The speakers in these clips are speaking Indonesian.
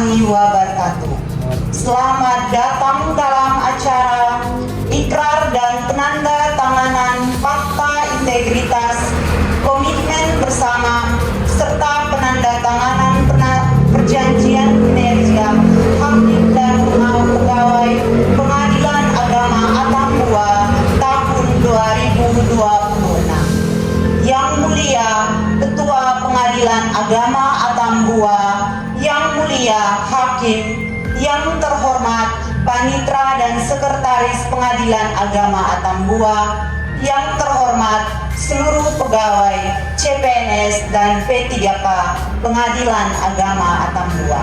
warahmatullahi wabarakatuh. Selamat datang dalam acara ikrar dan penandatanganan fakta integritas, komitmen bersama, serta penandatanganan perjanjian kinerja hakim dan pegawai Pengadilan Agama Atambua tahun 2026. Yang mulia Ketua Pengadilan Agama Atambua, yang mulia Hakim, yang terhormat Panitra dan Sekretaris Pengadilan Agama Atambua, yang terhormat seluruh pegawai CPNS dan P3K Pengadilan Agama Atambua.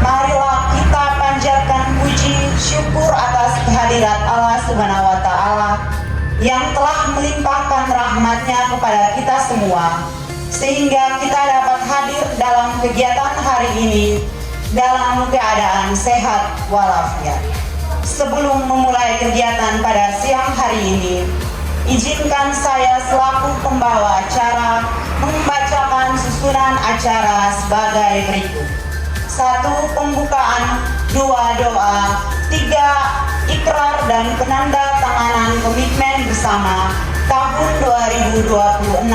Marilah kita panjatkan puji syukur atas kehadirat Allah Subhanahu wa Ta'ala yang telah melimpahkan rahmat-Nya kepada kita semua, sehingga kita dapat hadir dalam kegiatan hari ini dalam keadaan sehat walafiat. Sebelum memulai kegiatan pada siang hari ini, izinkan saya selaku pembawa acara membacakan susunan acara sebagai berikut. 1. Pembukaan, 2. Doa, 3. Ikrar dan penandatanganan komitmen bersama tahun 2026,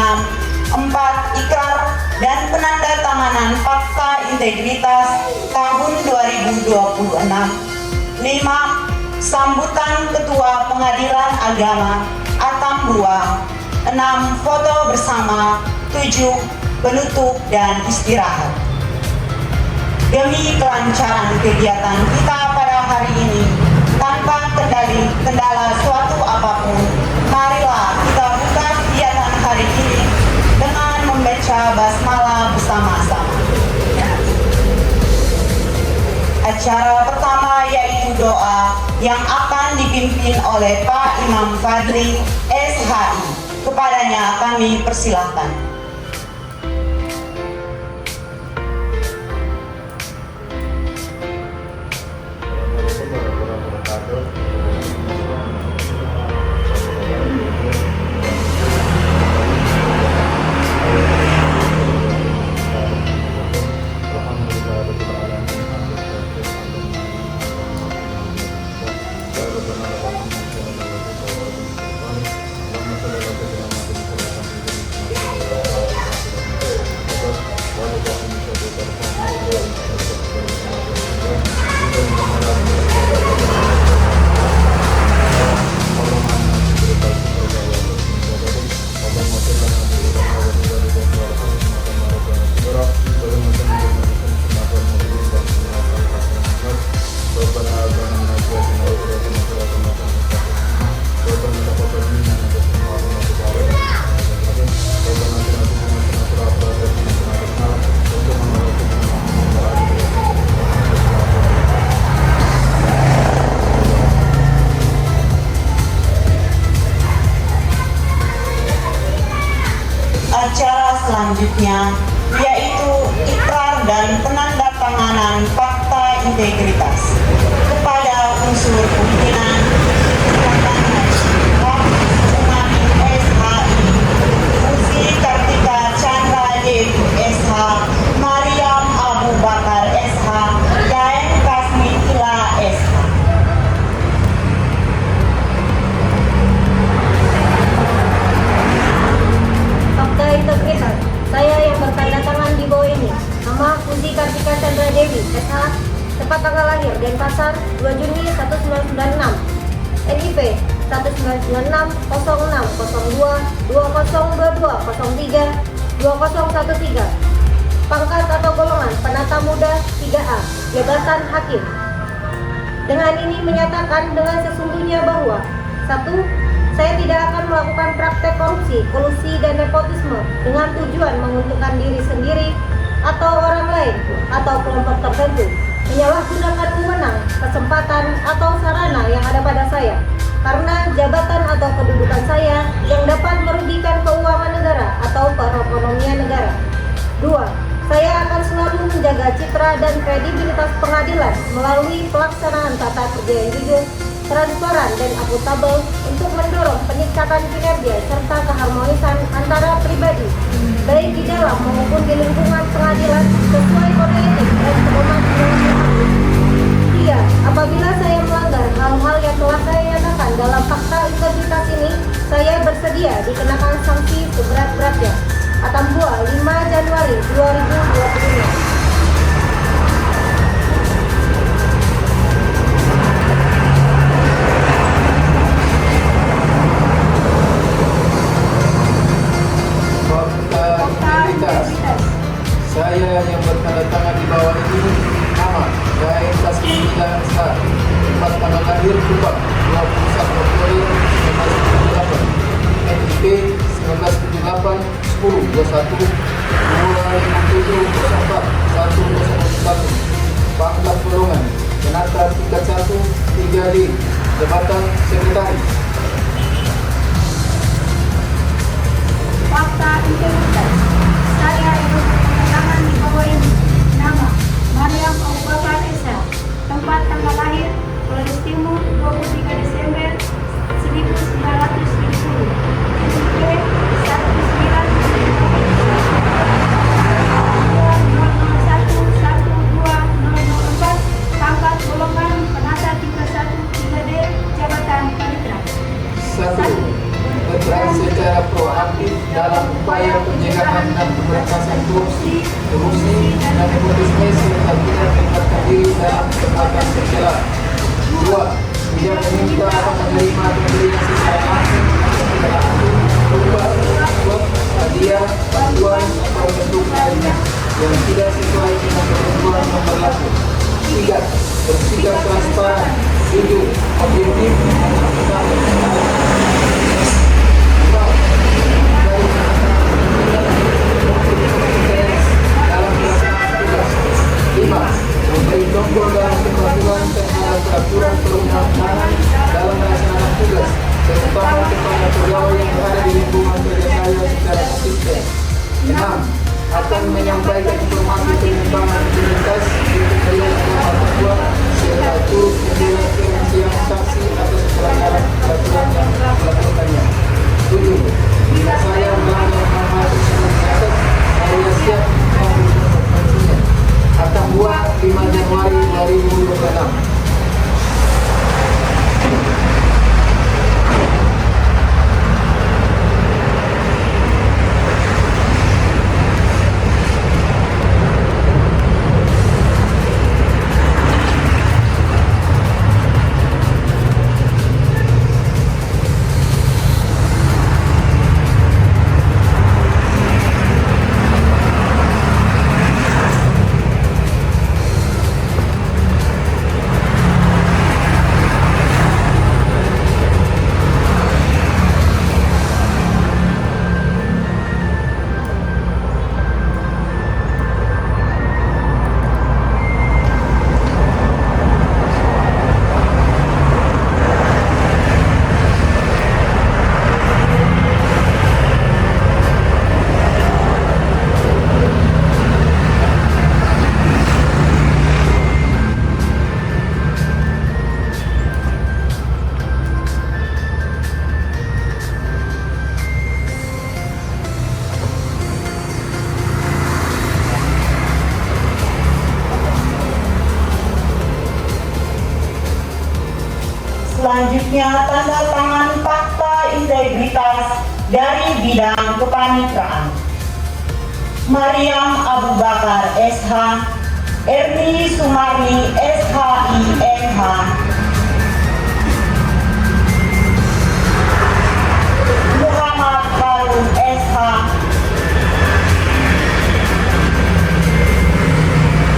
4. Ikrar dan penandatanganan fakta integritas tahun 2026, 5. Sambutan Ketua Pengadilan Agama Atambua, 6. Foto bersama, 7. Penutup dan istirahat. Demi kelancaran kegiatan kita pada hari ini, tanpa kendala suatu apapun, marilah kita buka kegiatan hari ini dengan membaca basmalah bersama-sama. Acara pertama yaitu doa yang akan dipimpin oleh Pak Imam Fadli, SHI. Kepadanya kami persilahkan. Acara selanjutnya yaitu ikrar dan penandatanganan fakta integritas kepada unsur pimpinan SHI, Uzi Kartika Chandra Devi SH, Mariam Abu Bakar SH, dan Kasmi Ila SH. Fakta integritas, saya yang bertanda tangan di bawah ini. Nama Uzi Kartika Chandra Devi, SH, tepat tanggal lahir Denpasar 2 Juni 1996, NIP 1906-06-02-2022-03-2013, pangkat atau golongan penata muda 3A, jabatan hakim. Dengan ini menyatakan dengan sesungguhnya bahwa 1. Saya tidak akan melakukan praktek korupsi, kolusi, dan nepotisme dengan tujuan menguntungkan diri sendiri atau orang lain atau kelompok tertentu, menyalahgunakan wewenang, kesempatan, atau sarana yang ada pada saya karena jabatan atau kedudukan saya yang dapat merugikan keuangan negara atau perekonomian negara. 2. Saya akan selalu menjaga citra dan kredibilitas pengadilan melalui pelaksanaan tata kerja yang jujur, transparan, dan akuntabel untuk mendorong peningkatan kinerja serta keharmonisan antara pribadi, baik di dalam maupun di lingkungan pengadilan sesuai kode etik dan pedoman undang-undang. 3. Apabila saya melanggar hal-hal yang telah saya nyatakan dalam fakta integritas ini, saya bersedia dikenakan sanksi seberat-beratnya. Atambua, 5 Januari 2025. Saya yang bertanda tangan di bawah ini, nama Daeng Kasmi Tila SH, tempat tanggal lahir Subang 21 Oktober 1978, NIP 1978 10 21 257 04 1001, pangkat golongan Penata tingkat 1 3D, jabatan sekretaris. Fakta integritas. Saya yang bertangan di bawah ini. Nama Mariam Abu Bakar SH. Tempat tanggal lahir Flores Timur 23 Desember 1970. NIP 19011204. Pangkat golongan Penata tingkat 1 3D, jabatan panitra. 1. Berperan secara proaktif dalam upaya pencegahan dan pemberantasan korupsi, dan nepotisme serta tidak melibatkan diri dalam kesempatan tercela. 2. Tidak meminta atau menerima pemberian secara langsung atau tidak langsung berupa suap, hadiah, bantuan atau bentuk lainnya yang tidak sesuai dengan ketentuan yang berlaku. 3. Bersikap transparan, jujur, objektif, memberi contoh dalam kepatuhan terhadap peraturan perundang-undangan dalam melaksanakan tugas, terutama kepada pegawai yang berada di lingkungan kerja saya secara konsisten. 6. Akan menyampaikan informasi pengembangan identitas di pemberian agama Papua serta turut membela kesaksian saksi atas pelanggaran peraturan yang dilakukannya. 7. Bila saya melanggar hal-hal tersebut, saya siap mengambil konsekuensinya. Atambua, 5 Januari 2026. Selanjutnya, tanda tangan fakta integritas dari bidang kepanitraan. Mariam Abu Bakar SH, Erni Sumarni SHI MH, Muhammad Harun SH,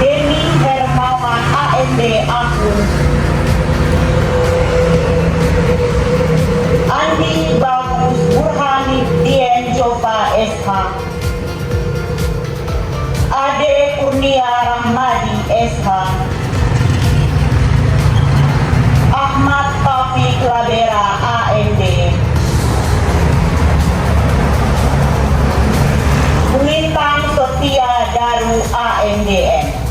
Deni Hermawan AMD Akun, Andi Bagus Burhani Dien Jopa SH, Ade Kurnia Rahmadi SH, Ahmad Taufik Labera AMD, Bintang Setia Daru AMDN.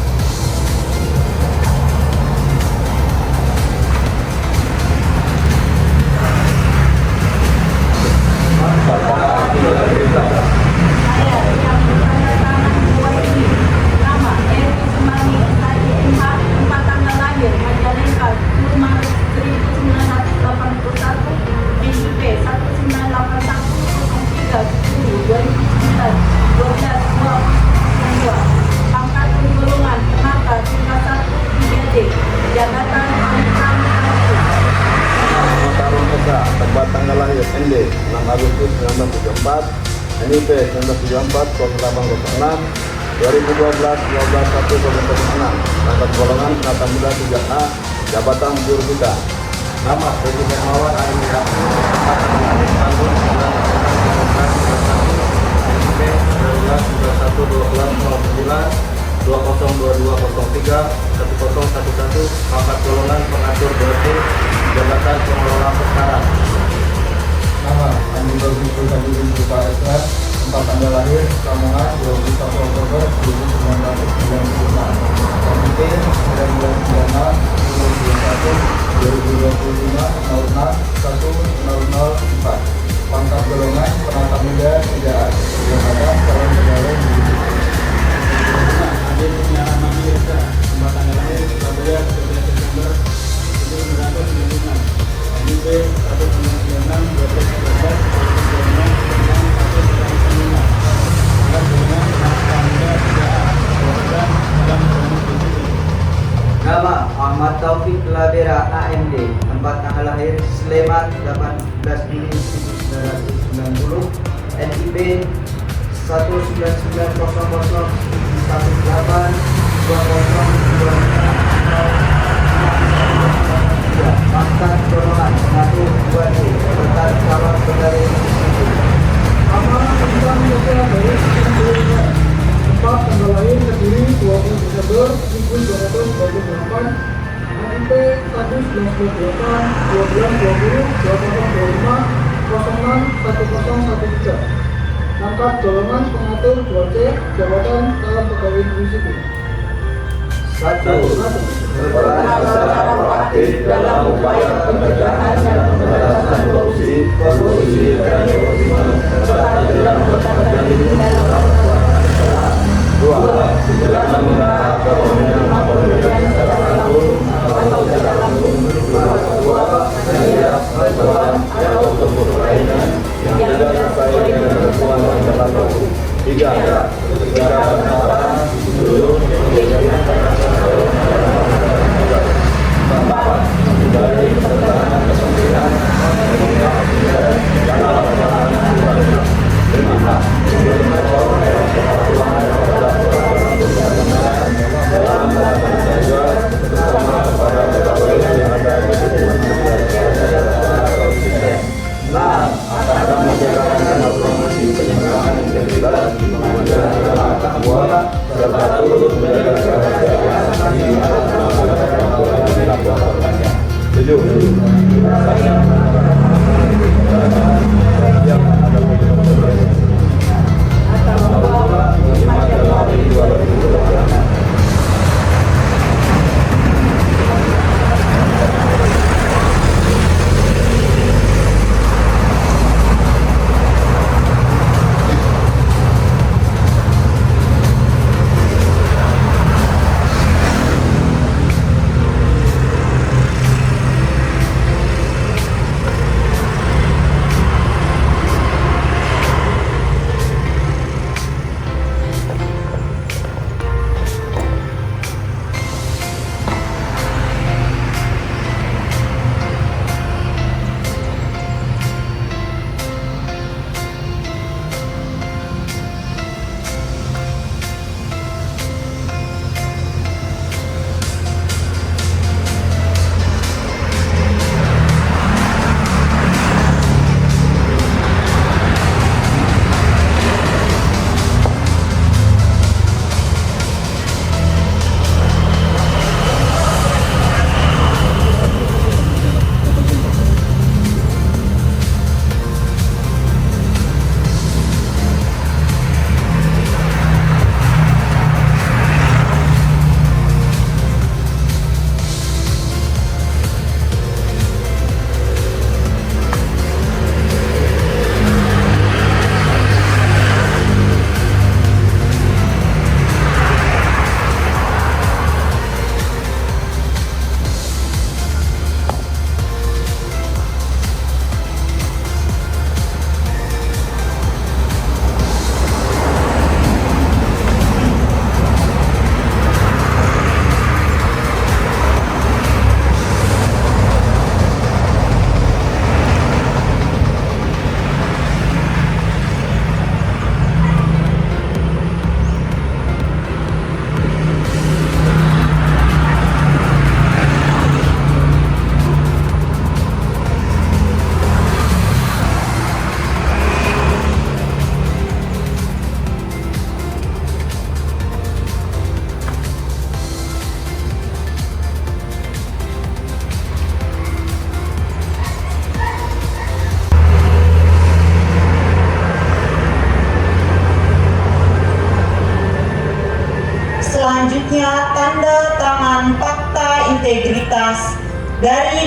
Saya yang bertanda tangan di bawah ini. Nama Erni Sumarni lahir ND 6 Agustus 1974, NIP 1974 0806 2012 12 1 pangkat golongan penata muda 3A, jabatan jurubita. Nama Regi Hermawan Arimira, tahun 2011 pangkat golongan pengatur BRT, jabatan pengelola perkara. Nama Andi Bagus Sultan Buka Esra, tempat tanggal lahir Lamongan 21 Oktober 1996. NIP 1996 2025 06 pangkat golongan penata muda 3A, jabatan calon pegawai negeri. Adik punya anak Mirza, tempat tanggal lahir Surabaya 13 Desember 1995. NIP 1996 Nama Ahmad Taufik Labera AMD, tempat tanggal lahir Sleman 18 Juni 1990, NIP 19900182023 pangkat golongan pengatur 2D, jabatan calon pegawai negeri. Nama Bintang Muda dari Indonesia, tempat tanggal lahir Kediri 20 Desember 1928, NIP 1998 12 20 2025 06 1013, pangkat golongan pengatur 2C, jabatan calon pegawai negeri sipil. 1. Berperan aktif dalam upaya pencegahan dan pemberantasan korupsi dan nepotisme serta dalam berpartisipasi dalam pelaksanaan. 2. Dalam menggunakan kewenangan pemerintahan secara langsung atau secara langsung berupa media, bantuan atau bentuk lainnya yang tidak sesuai dengan ketentuan yang berlaku. 3. Ketika penetapan dulu dari pertahanan kepentingan serta turut menjaga kerahasiaan 7.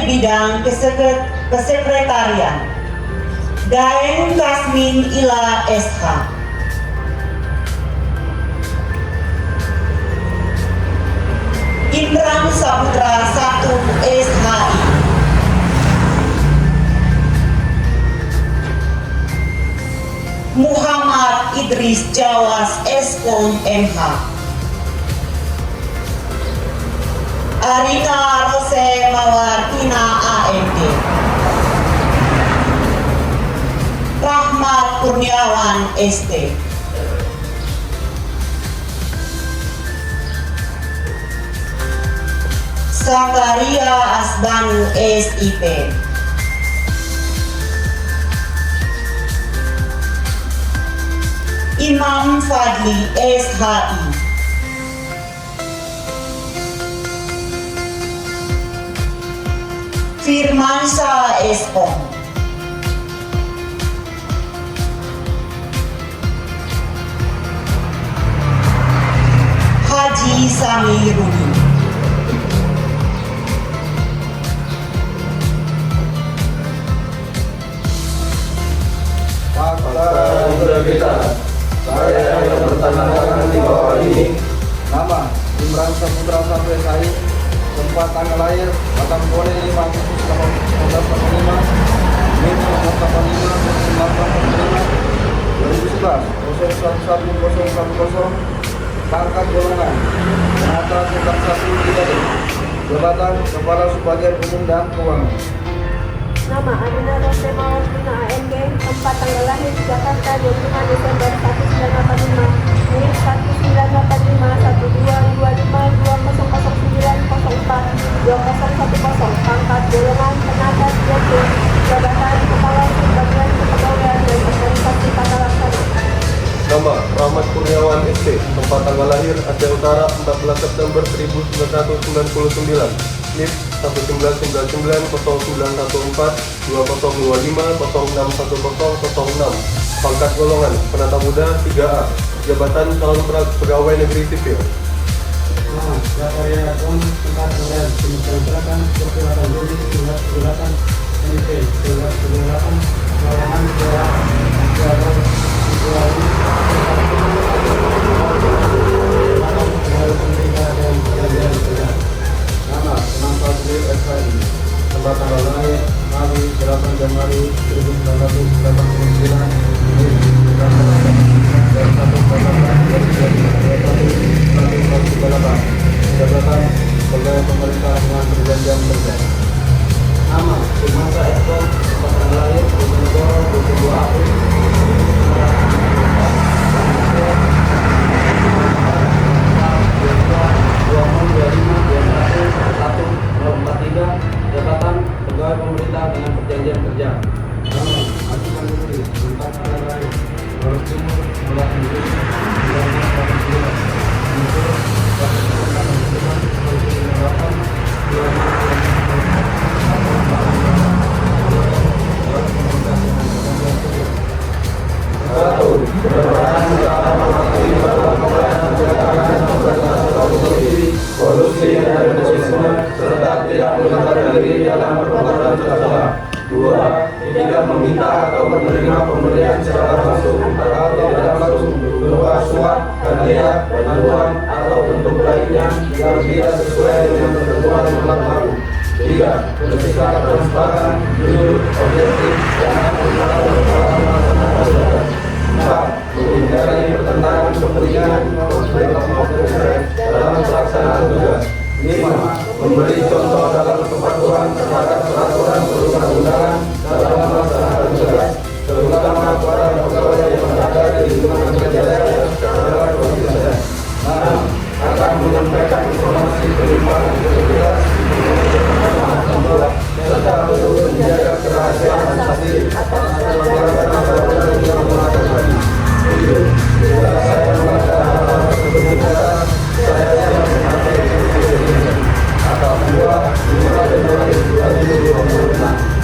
Bidang Kesekretarian, Daeng Kasmin Ila SH. Indram Saputra 1 SHI. Muhammad Idris Jawas Eskom MH. Arina Rose Mawartina AMD. Rahmat Kurniawan ST. Zakaria Asbanu SIP. Imam Fadli SHI. Firmansyah Eskom. Haji Samirudin. Fakta integritas. Saya yang bertanda tangan di bawah ini. nama Imran Saputra Sampai Sahih, tempat tanggal lahir 8 Bulan 5 Agustus 1945, NIM 1985, 2011 0111010, pangkat golongan penata tingkat 1 3D, jabatan Kepala Subbagian Umum dan Keuangan. Nama Adina Rose Mawartina AMG, tempat tanggal lahir Jakarta 25 Desember 1985, NIM 1985200904, pangkat golongan tenaga biasa, jabatan Kepala Subbagian Kepegawaian dan Organisasi Tata Laksana. Nama Rahmat Kurniawan ST, tempat tanggal lahir Aceh Utara 14 September 1999, NIP 19990142025061006, pangkat golongan penata muda 3A, jabatan calon pegawai negeri sipil. Nama Zakaria Agung, tempat tanggal Kementerian Pertanian Juli 1998, NIP 1998, golongan Nama Imam Fadli SHI, tempat tanggal lahir Hari 8 Januari 1989, jabatan pegawai pemerintah dengan perjanjian kerja. Nama Firmansyah Eskom, tempat tanggal lahir Bojonegoro 22 April 2043, jabatan pegawai pemerintah dengan perjanjian kerja. Nama Aziman Nurdi, tempat tanggal lahir Flores Timur 11 Juli Korupsi dan rasisme serta tidak melibatkan diri dalam perbuatan tercela. 2. Tidak meminta atau menerima pemberian secara langsung atau tidak langsung berupa suap, hadiah, bantuan atau bentuk lainnya yang tidak sesuai dengan ketentuan berlaku. 3. Bersikap transparan, jujur, objektif, dan akuntabel dalam melaksanakan tugas. 4. Menghindari pertentangan kepentingan konflik of interest dalam pelaksanaan tugas. 5. Memberi contoh dalam kepatuhan terhadap peraturan perundang-undangan dalam melaksanakan tugas, terutama kepada pegawai yang berada di lingkungan kerja daerah secara konsisten. 6. Akan menyampaikan informasi penyimpangan integritas serta untuk menjaga kerahasiaan hasil atas pelanggaran peraturan yang melakukan. 7. Jika saya melakukan hal tersebut, saya siap memakai keputusan atau 2. Januari 2026.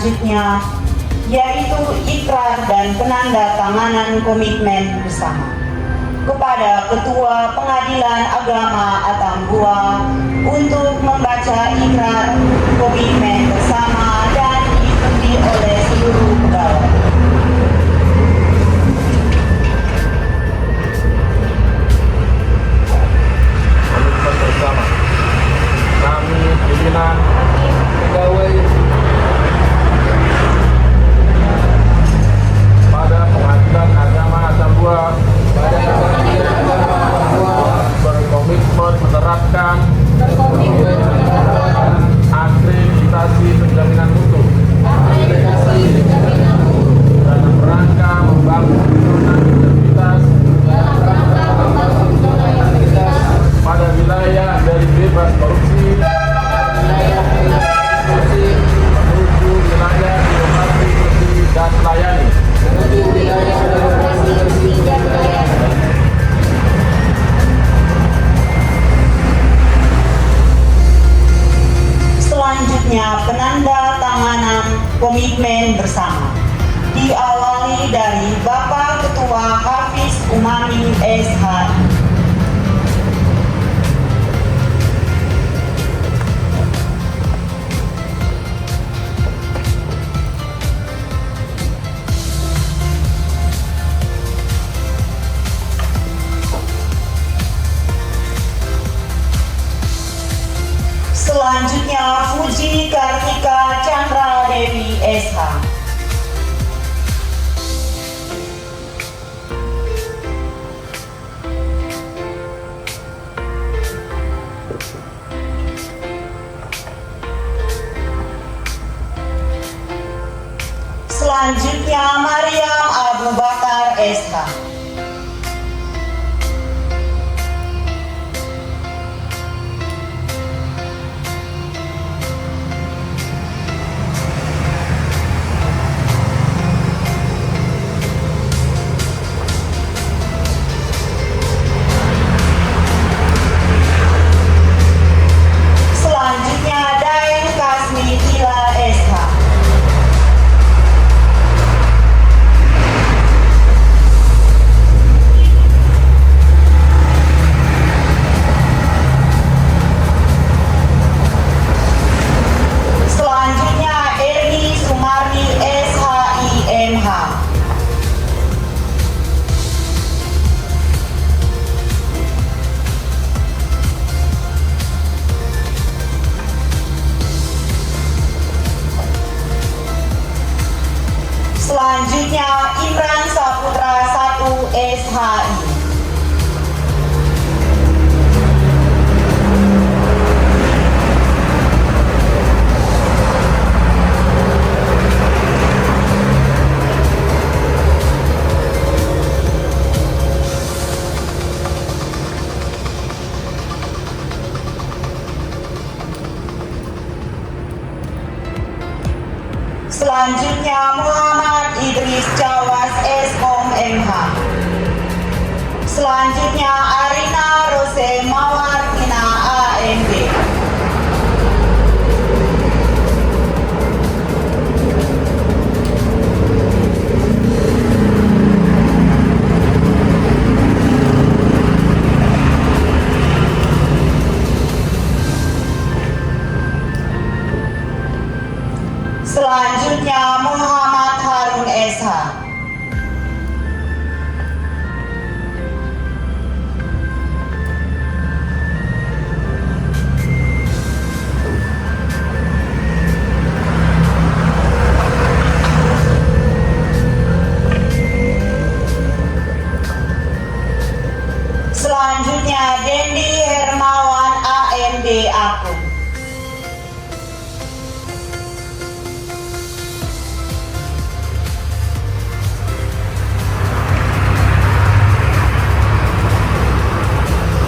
selanjutnya yaitu ikrar dan penandatanganan komitmen bersama. Kepada Ketua Pengadilan Agama Atambua untuk membaca ikrar komitmen bersama dan diikuti oleh seluruh pegawai. Komitmen bersama. Kami pimpinan pegawai pada Pengadilan Agama Atambua berkomitmen menerapkan akreditasi penjaminan mutu dalam rangka membangun integritas pada wilayah dari bebas korupsi menuju wilayah demokrasi bersih dan melayani. Selanjutnya penandatanganan komitmen bersama diawali dari Bapak Ketua Hafiz Umami SHI. Selanjutnya Fuji Kartika Chandra Dewi SH. Selanjutnya Mariam Abu Bakar SH. Selanjutnya Daeng Kasmi Tila SH. Selanjutnya Erni Sumarni SHIMH. Selanjutnya Imran Saputra 1 SHI. Selanjutnya Muhammad Idris Cawas Skom MH. Selanjutnya Arina Rose Mawartina AMB. Selanjutnya Muhammad Harun SH. Selanjutnya Dendi Hermawan AMD Akun.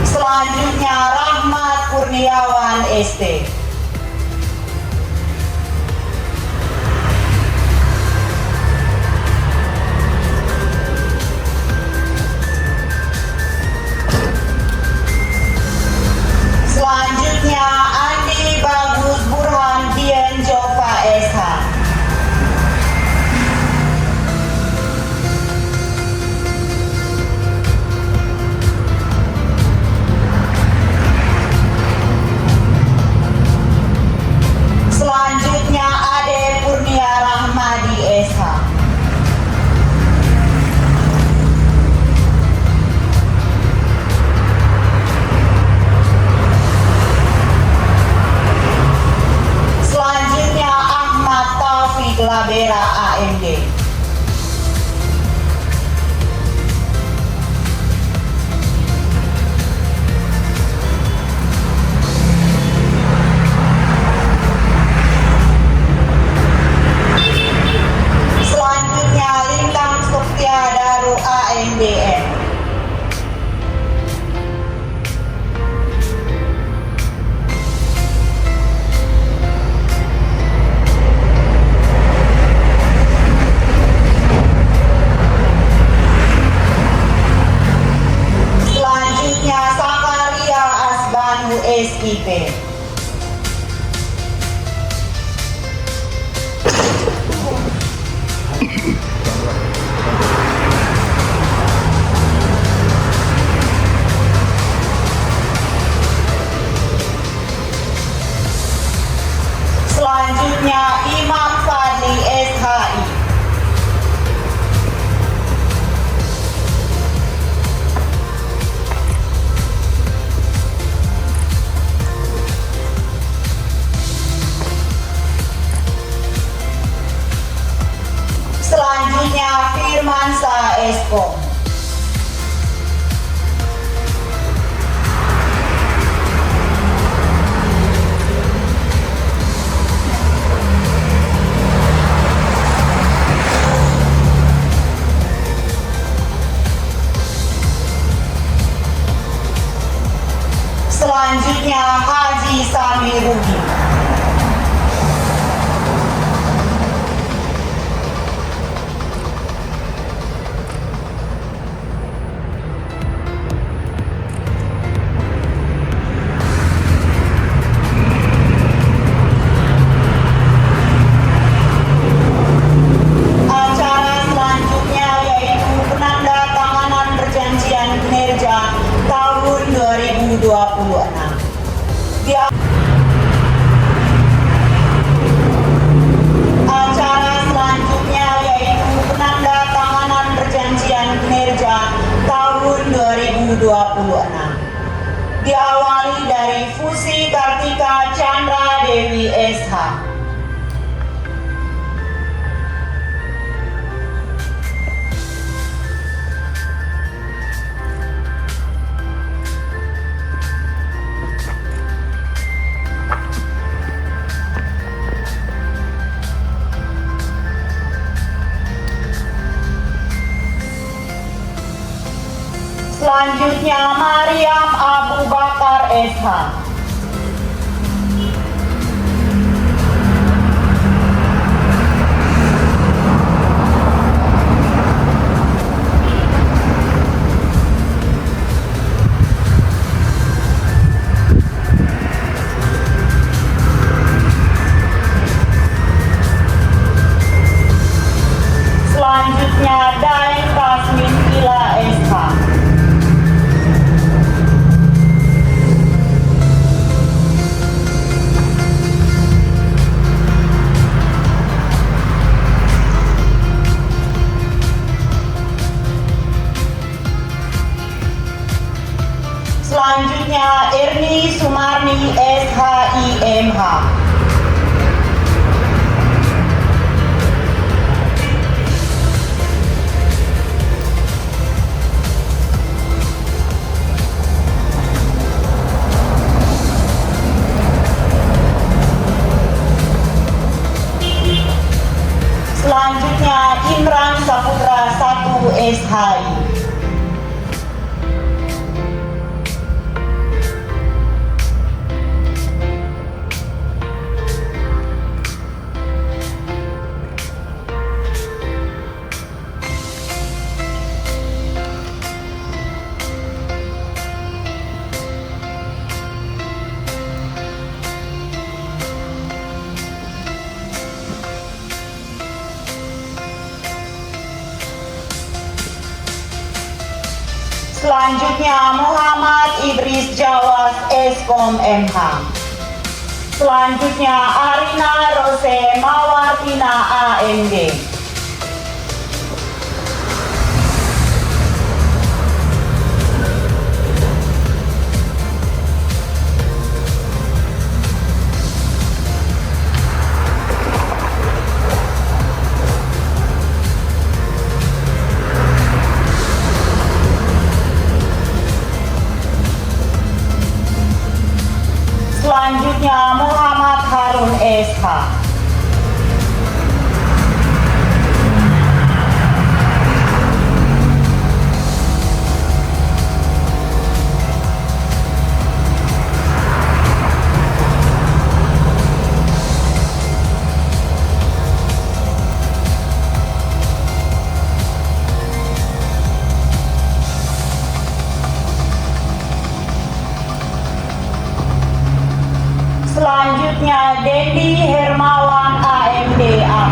Selanjutnya Rahmat Kurniawan ST. Selanjutnya Andi Bagus Burhan Dian Jova SH. Eskom. Selanjutnya Haji Samirudin. Acara selanjutnya yaitu penandatanganan perjanjian kinerja tahun 2026. Acara selanjutnya yaitu penandatanganan perjanjian kinerja tahun 2026. Diawali dari Fusi Kartika Chandra Dewi SH. Selanjutnya Mariam Abu Bakar SH. Selanjutnya Daeng Kasmin Ila SH. Selanjutnya Erni Sumarni SHIMH. Selanjutnya Imran Saputra 1 SHI. Selanjutnya Muhammad Idris Jawas Eskom MH. Selanjutnya Arina Rose Mawartina AMD. Selanjutnya Muhammad Harun SH. Selanjutnya Dendi Hermawan AMDA.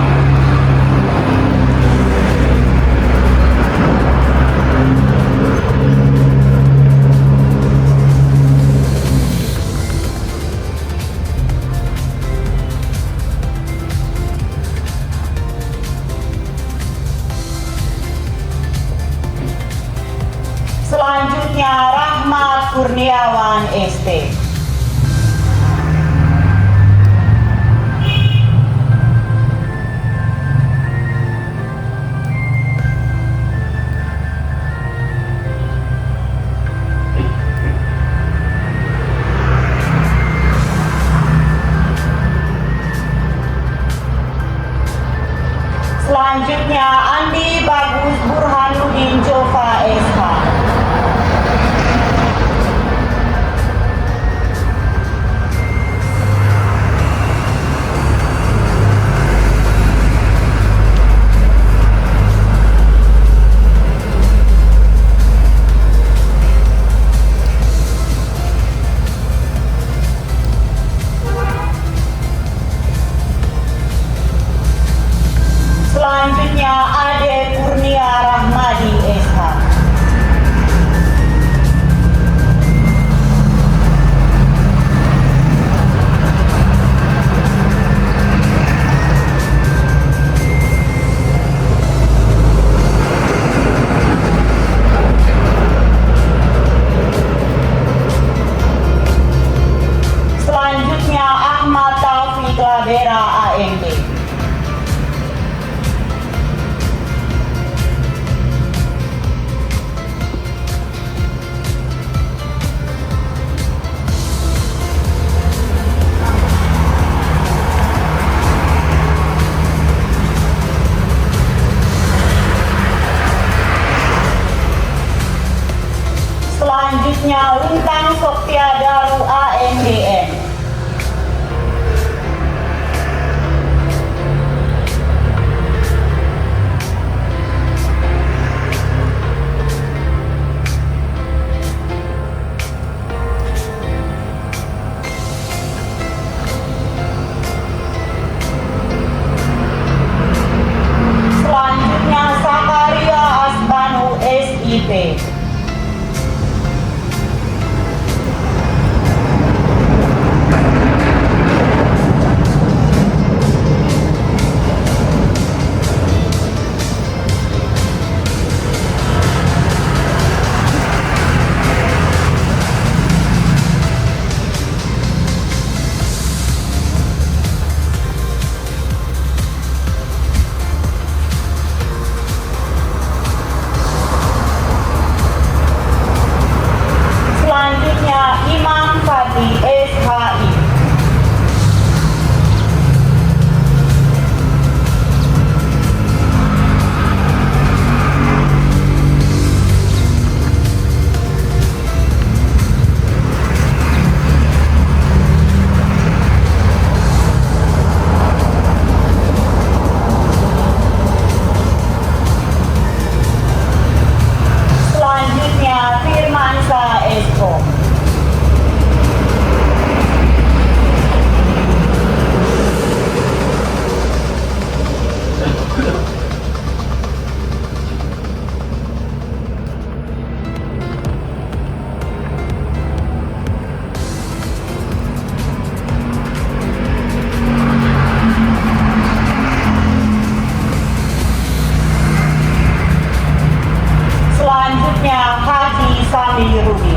Selanjutnya Rahmat Kurniawan ST. Selanjutnya Lintang Soktia Daru AMDN. Selanjutnya Sakaria Asbanu SIP. Selanjutnya Imam Fadli SHI. Selanjutnya Firmansyah Eskom. Selanjutnya Haji Sami Rudi.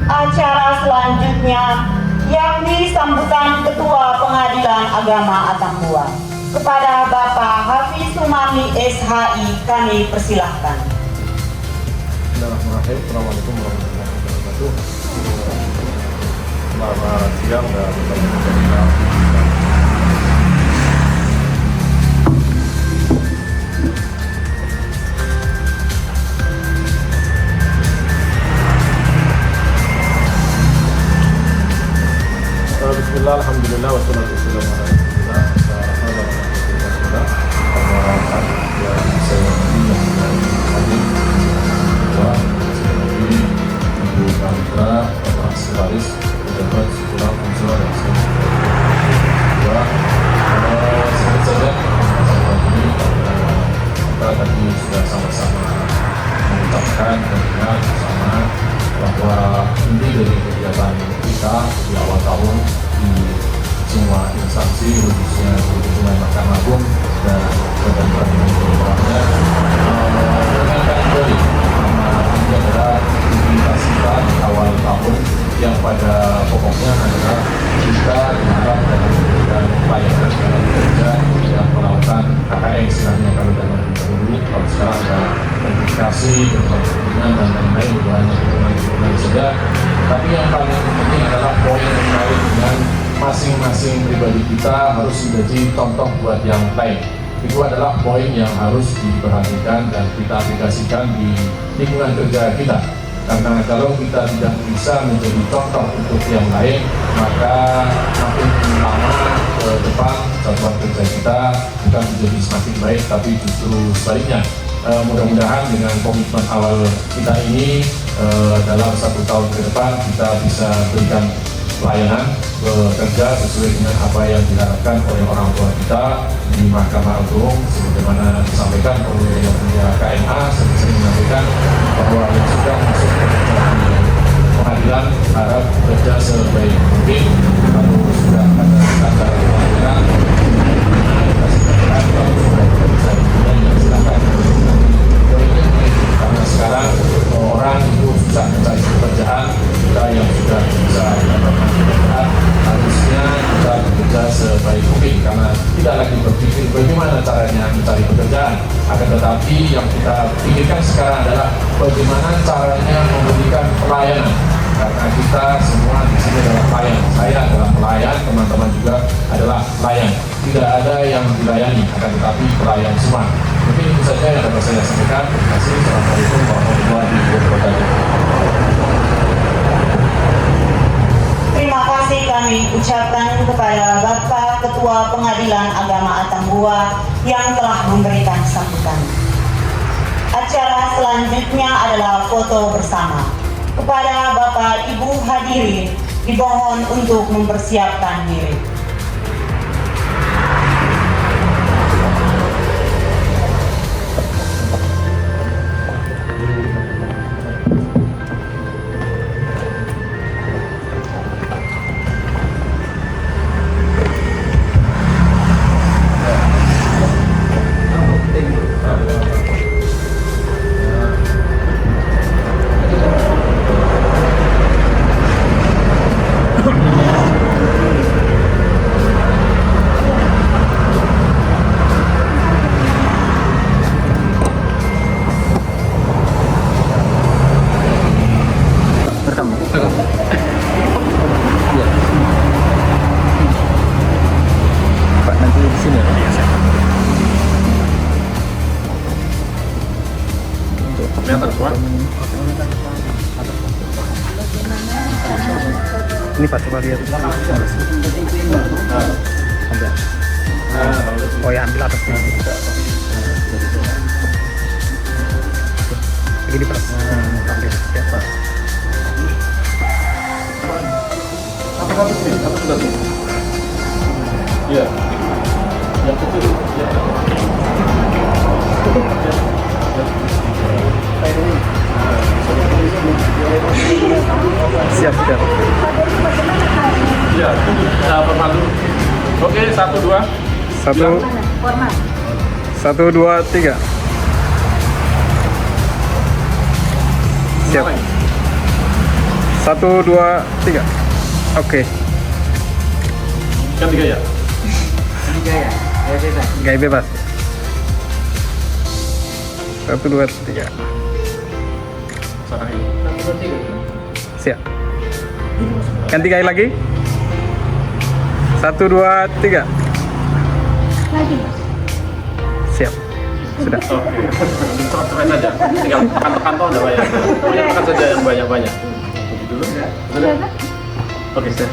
Acara selanjutnya yakni sambutan Ketua Pengadilan Agama Atambua. Kepada Bapak Hafiz Sumami SHI kami persilahkan. Bismillahirrahmanirrahim. Assalamualaikum warahmatullahi wabarakatuh. Selamat siang dan Bismillah, alhamdulillah, wassalatu wassalamu ala rasulillah. Ibu Kamitra, Bapak Sekretaris, pejabat, kurang fungsional dan sebut saja saat ini kita tadi sudah sama-sama mengucapkan dan ingat bersama bahwa inti dari kegiatan kita di awal tahun di semua instansi khususnya di lingkungan Mahkamah Agung dan Badan Peradilan Agama mengingatkan kembali karena ini adalah aktivitas kita di awal tahun yang pada pokoknya adalah kita berharap dalam memberikan pelayanan dalam kerja yang melakukan KKN istilahnya kalau dalam dulu kalau sekarang ada verifikasi dan lain-lain bukan hanya hubungan saja, tapi yang paling penting adalah poin terkait dengan masing-masing pribadi kita harus menjadi contoh buat yang lain. Itu adalah poin yang harus diperhatikan dan kita aplikasikan di lingkungan kerja kita. Karena kalau kita tidak bisa menjadi contoh untuk yang lain, maka makin lama ke depan jadwal kerja kita bukan menjadi semakin baik, tapi justru sebaliknya. Mudah-mudahan dengan komitmen awal kita ini dalam 1 tahun ke depan kita bisa berikan pelayanan bekerja sesuai dengan apa yang diharapkan oleh orang tua kita di Mahkamah Agung, sebagaimana disampaikan oleh yang punya KNA sering menyampaikan bahwa yang sudah masuk ke pengadilan harap bekerja sebaik mungkin. Kalau sudah ada kata pengadilan kita berpikir bagaimana caranya mencari pekerjaan. Akan tetapi yang kita pikirkan sekarang adalah bagaimana caranya memberikan pelayanan. Karena kita semua di sini adalah pelayan. Saya adalah pelayan, teman-teman juga adalah pelayan. Tidak ada yang dilayani, akan tetapi pelayan semua. Mungkin itu saja yang dapat saya sampaikan. Terima kasih. Assalamualaikum warahmatullahi wabarakatuh. Terima kasih kami ucapkan kepada Bapak Ketua Pengadilan Agama Atambua yang telah memberikan sambutan. Acara selanjutnya adalah foto bersama. Kepada Bapak Ibu hadirin dimohon untuk mempersiapkan diri. Pak, nanti di sini ya? Iya, saya. Kelihatan semua? Ini Pak, coba lihat. Ambil. Oh ya, ambil atasnya. Begini Pak. Ambil. Ya Pak. Satu sudah tuh. Iya. Yang kecil. Ya. Siap, siap. Iya, format dulu. Oke, 1, 2. 1, 2, 3. Siap. 1, 2, 3. Oke. Kan 3 ya? Gaya bebas. 1, 2, 3. Sana ini. Siap. Ganti gaya lagi. 1, 2, 3. Lagi. Siap. Sudah. Oke. Cepat-cepat saja. Tinggal tekan-tekan toh udah banyak. Pokoknya tekan saja yang banyak-banyak. Begitu dulu. Sudah. Oke, siap.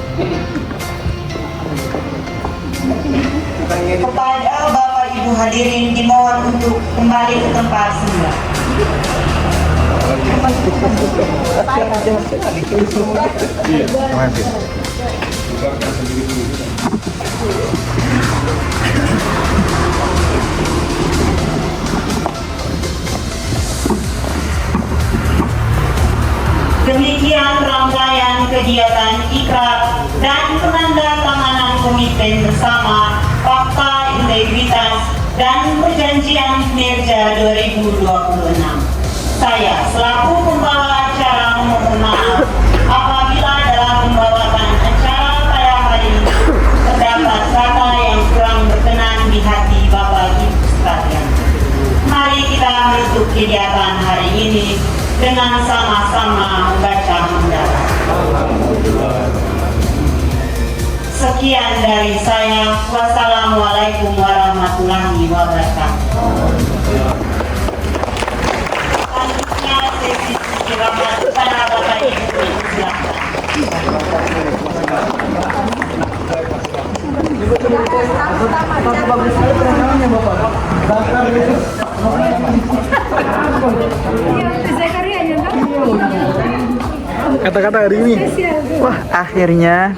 Kepada Bapak Ibu hadirin dimohon untuk kembali ke tempat semula. Terima kasih. Demikian rangkaian kegiatan ikrar dan penandatanganan komitmen bersama Fakta Integritas dan Perjanjian Kinerja 2026. Saya selaku pembawa acara memohon maaf apabila dalam membawakan acara pada hari ini terdapat kata yang kurang berkenan di hati Bapak Ibu sekalian. Mari kita menutup kegiatan hari ini dengan sama-sama membaca hamdalah. Sekian dari saya. Wassalamualaikum warahmatullahi wabarakatuh. Selanjutnya sesi istirahat kepada Bapak Ibu. Silakan. Kata-kata hari ini. Wah, akhirnya